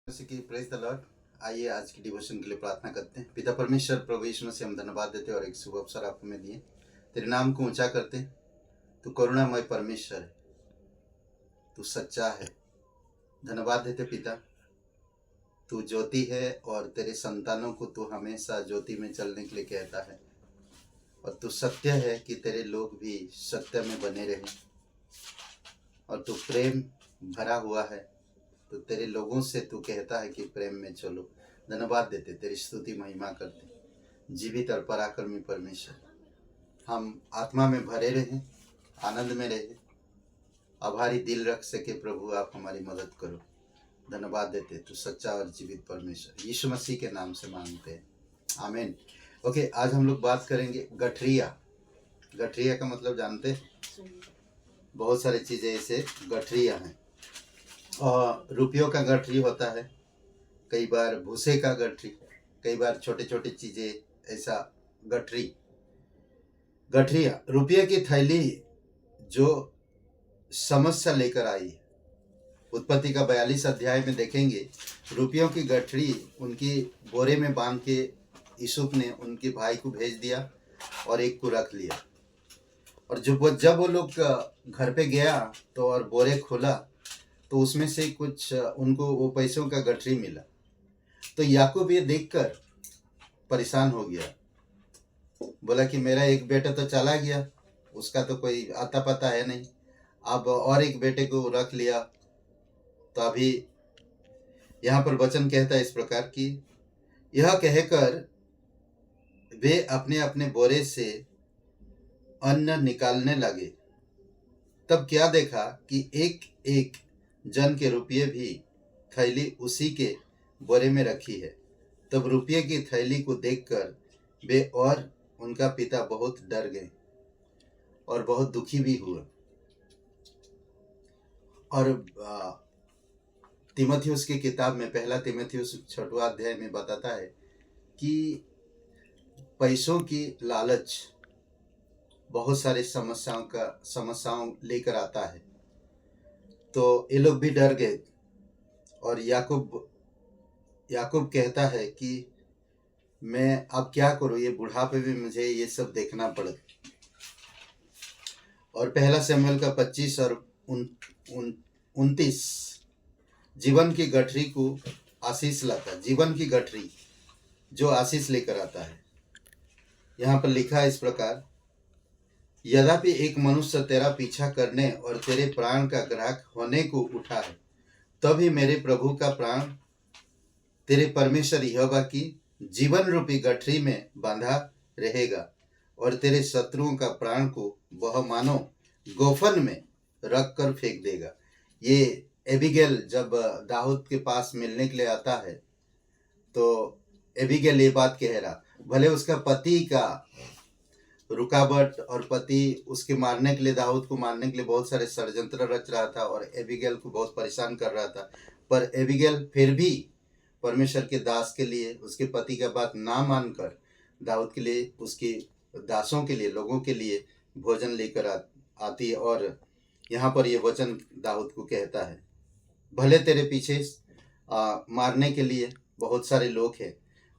जैसे कि praise the Lord. आइए आज की डिवोशन के लिए प्रार्थना करते हैं। पिता परमेश्वर प्रभु यीशु मसीह हम धन्यवाद देते हैं और एक शुभ अवसर आप हमें दिए। तेरे नाम को ऊंचा करते हैं। तू करुणामय परमेश्वर है, तू सच्चा है। धन्यवाद देते पिता, तू ज्योति है और तेरे संतानों को तू हमेशा ज्योति में चलने के लिए कहता है। और तू सत्य है कि तेरे लोग भी सत्य में बने रहें। और तू प्रेम भरा हुआ है, तो तेरे लोगों से तू कहता है कि प्रेम में चलो। धन्यवाद देते, तेरी स्तुति महिमा करते। जीवित और पराक्रमी परमेश्वर, हम आत्मा में भरे रहें, आनंद में रहें, आभारी दिल रख सके। प्रभु आप हमारी मदद करो। धन्यवाद देते, तू सच्चा और जीवित परमेश्वर। यीशु मसीह के नाम से मांगते हैं, आमीन। ओके, आज हम लोग बात करेंगे गठरिया। गठरिया का मतलब जानते हैं? बहुत सारी चीज़ें ऐसे गठरिया हैं। और रुपयों का गठरी होता है, कई बार भूसे का गठरी, कई बार छोटे छोटे चीज़ें ऐसा गठरी। गठरिया रुपये की थैली जो समस्या लेकर आई। उत्पत्ति का 42 अध्याय में देखेंगे, रुपयों की गठरी उनकी बोरे में बांध के यूसुफ ने उनके भाई को भेज दिया और एक को रख लिया। और जब वो लोग घर पे गया तो और बोरे खोला तो उसमें से कुछ उनको वो पैसों का गठरी मिला। तो याकूब ये देखकर परेशान हो गया, बोला कि मेरा एक बेटा तो चला गया, उसका तो कोई आता पता है नहीं, अब और एक बेटे को रख लिया। तो अभी यहाँ पर वचन कहता है इस प्रकार की, यह कहकर वे अपने अपने बोरे से अन्न निकालने लगे। तब क्या देखा कि एक एक जन के रुपये भी थैली उसी के बोरे में रखी है। तब रुपये की थैली को देखकर वे और उनका पिता बहुत डर गए और बहुत दुखी भी हुए। और तीमुथियुस की किताब में, पहला तीमुथियुस 6वां अध्याय में बताता है कि पैसों की लालच बहुत सारी समस्याओं लेकर आता है। तो ये लोग भी डर गए और याकूब कहता है कि मैं अब क्या करूं, ये बुढ़ापे में मुझे ये सब देखना पड़े। और पहला शमूएल का 25 और 29 जीवन की गठरी को आशीष लाता, जीवन की गठरी जो आशीष लेकर आता है। यहाँ पर लिखा है इस प्रकार, यद्यपि एक मनुष्य तेरा पीछा करने और तेरे प्राण का ग्राहक होने को उठा है, तभी मेरे प्रभु का प्राण तेरे परमेश्वर यहोवा की जीवन रूपी गठरी में बांधा रहेगा और तेरे शत्रुओं का प्राण को वह मानो गोफन में रख कर फेंक देगा। ये एबीगेल जब दाऊद के पास मिलने के लिए आता है तो एबीगेल ये बात कह रहा, भले उसका पति का रुकावट और पति उसके मारने के लिए, दाऊद को मारने के लिए बहुत सारे षड्यंत्र रच रहा था और एबीगेल को बहुत परेशान कर रहा था, पर एबीगेल फिर भी परमेश्वर के दास के लिए, उसके पति का बात ना मानकर दाऊद के लिए, उसके दासों के लिए, लोगों के लिए भोजन लेकर आती है। और यहाँ पर ये वचन दाऊद को कहता है, भले तेरे पीछे मारने के लिए बहुत सारे लोग हैं,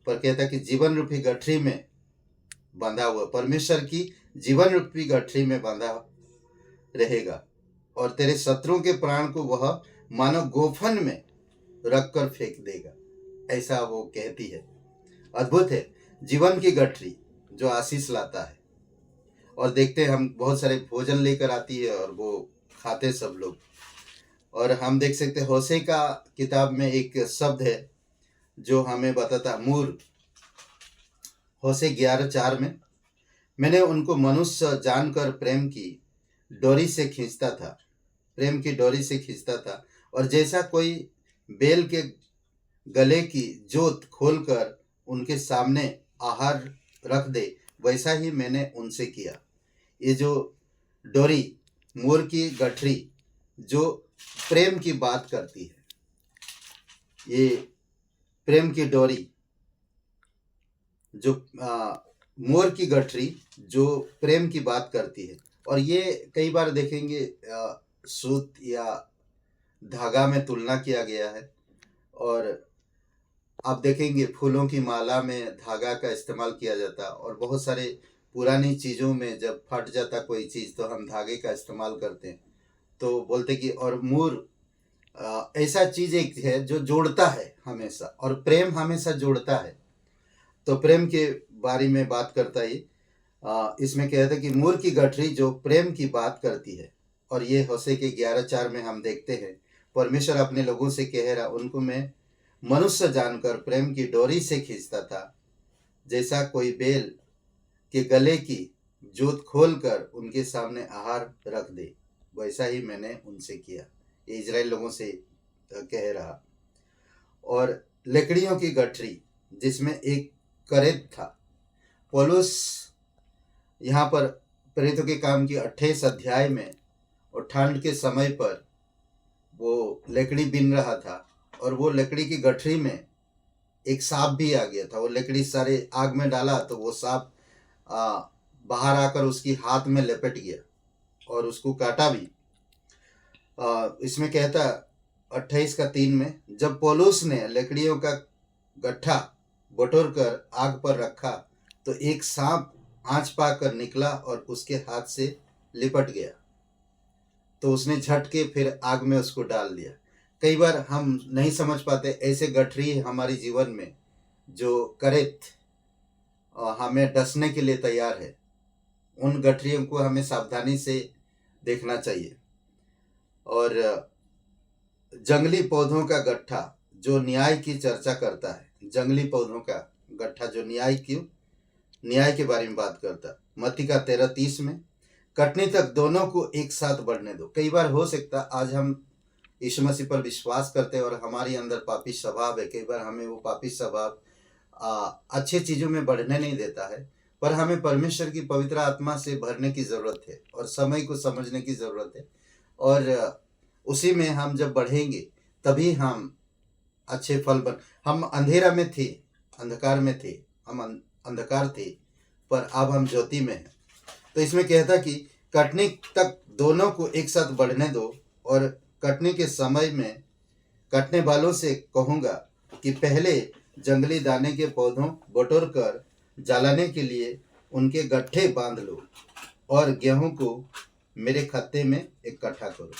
पर कहता है कि जीवन रूपी गठरी में बांधा हुआ, परमेश्वर की जीवन रूपी गठरी में बांधा रहेगा और तेरे शत्रुओं के प्राण को वह मानो गोफन में रख कर फेंक देगा, ऐसा वो कहती है। अद्भुत है, जीवन की गठरी जो आशीष लाता है। और देखते हैं, हम बहुत सारे भोजन लेकर आती है और वो खाते सब लोग। और हम देख सकते हैं होशे का किताब में एक शब्द है जो हमें बताता, मूर, होशे 11:4 में, मैंने उनको मनुष्य जानकर प्रेम की डोरी से खींचता था, प्रेम की डोरी से खींचता था, और जैसा कोई बेल के गले की जोत खोलकर उनके सामने आहार रख दे, वैसा ही मैंने उनसे किया। ये जो डोरी, मोर की गठरी जो प्रेम की बात करती है, ये प्रेम की डोरी जो मोर की गठरी जो प्रेम की बात करती है। और ये कई बार देखेंगे सूत या धागा में तुलना किया गया है और आप देखेंगे फूलों की माला में धागा का इस्तेमाल किया जाता, और बहुत सारे पुरानी चीज़ों में जब फट जाता कोई चीज़ तो हम धागे का इस्तेमाल करते हैं। तो बोलते कि और मूर ऐसा चीज़ एक है जो जोड़ता है हमेशा, और प्रेम हमेशा जोड़ता है। तो प्रेम के बारे में बात करता ही इसमें कहता है कि मूर की गठरी जो प्रेम की बात करती है। और ये होशे के 11:4 में हम देखते हैं, परमेश्वर अपने लोगों से कह रहा, उनको मैं मनुष्य जानकर प्रेम की डोरी से खींचता था, जैसा कोई बैल के गले की जोत खोलकर उनके सामने आहार रख दे, वैसा ही मैंने उनसे किया। ये इजराइल लोगों से कह रहा। और लकड़ियों की गठरी जिसमें एक करेत था। पौलुस यहाँ पर प्रेरितों के काम की 28 अध्याय में, और ठंड के समय पर वो लकड़ी बीन रहा था, और वो लकड़ी की गठरी में एक सांप भी आ गया था। वो लकड़ी सारे आग में डाला तो वो सांप बाहर आकर उसकी हाथ में लपेट गया और उसको काटा भी। इसमें कहता 28:3 में, जब पौलुस ने लकड़ियों का गट्ठा बटोर कर आग पर रखा तो एक सांप आंच पाकर निकला और उसके हाथ से लिपट गया, तो उसने झट के फिर आग में उसको डाल दिया। कई बार हम नहीं समझ पाते, ऐसे गठरी हमारे जीवन में जो करेत हमें डसने के लिए तैयार है, उन गठरियों को हमें सावधानी से देखना चाहिए। और जंगली पौधों का गट्ठा जो न्याय की चर्चा करता है, जंगली पौधों का गट्ठा जो न्याय के बारे में बात करता है। मत्ती का 13:30 में, कटनी तक दोनों को एक साथ बढ़ने दो। कई बार हो सकता आज हम यीशु मसीह पर विश्वास करते हैं और हमारे अंदर पापी स्वभाव है, कई बार हमें वो पापी स्वभाव अच्छे चीज़ों में बढ़ने नहीं देता है, पर हमें परमेश्वर की पवित्र आत्मा से भरने की ज़रूरत है और समय को समझने की ज़रूरत है। और उसी में हम जब बढ़ेंगे तभी हम अच्छे फल हम अंधेरा में थे, अंधकार में थे, हम अंधकार थे, पर अब हम ज्योति में हैं। तो इसमें कहता कि कटने तक दोनों को एक साथ बढ़ने दो, और कटने के समय में कटने वालों से कहूँगा कि पहले जंगली दाने के पौधों बटोर कर जलाने के लिए उनके गट्ठे बांध लो और गेहूं को मेरे खत्ते में इकट्ठा करो।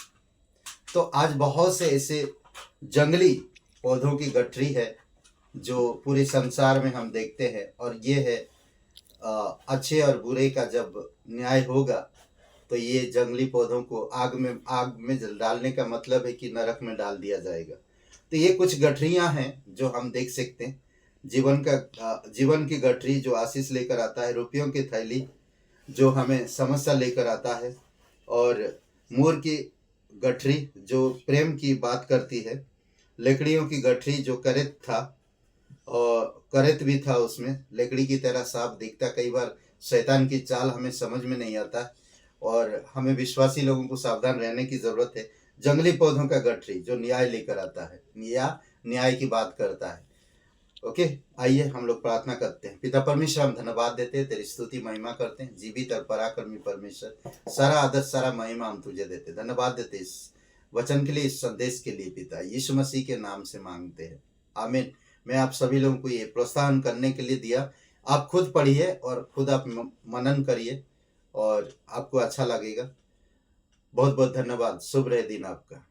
तो आज बहुत से ऐसे जंगली पौधों की गठरी है जो पूरे संसार में हम देखते हैं, और ये है अच्छे और बुरे का जब न्याय होगा तो ये जंगली पौधों को आग में डालने का मतलब है कि नरक में डाल दिया जाएगा। तो ये कुछ गठरियां हैं जो हम देख सकते हैं। जीवन की गठरी जो आशीष लेकर आता है, रुपयों की थैली जो हमें समस्या लेकर आता है, और मोर की गठरी जो प्रेम की बात करती है, लकड़ियों की गठरी जो करेत था, और करेत भी था उसमें लकड़ी की तरह साफ दिखता। कई बार शैतान की चाल हमें समझ में नहीं आता और हमें विश्वासी लोगों को सावधान रहने की जरूरत है। जंगली पौधों का गठरी जो न्याय लेकर आता है या न्याय की बात करता है। ओके, आइए हम लोग प्रार्थना करते हैं। पिता परमेश्वर, हम धन्यवाद देते हैं, तेरी स्तुति महिमा करते हैं। जीवित और पराक्रमी परमेश्वर, सारा आदर सारा महिमा हम तुझे देते, धन्यवाद देते इस वचन के लिए, इस संदेश के लिए। पिता यीशु मसीह के नाम से मांगते हैं, आमीन। मैं आप सभी लोगों को ये प्रोत्साहन करने के लिए दिया। आप खुद पढ़िए और खुद आप मनन करिए और आपको अच्छा लगेगा। बहुत बहुत धन्यवाद। शुभ रहे दिन आपका।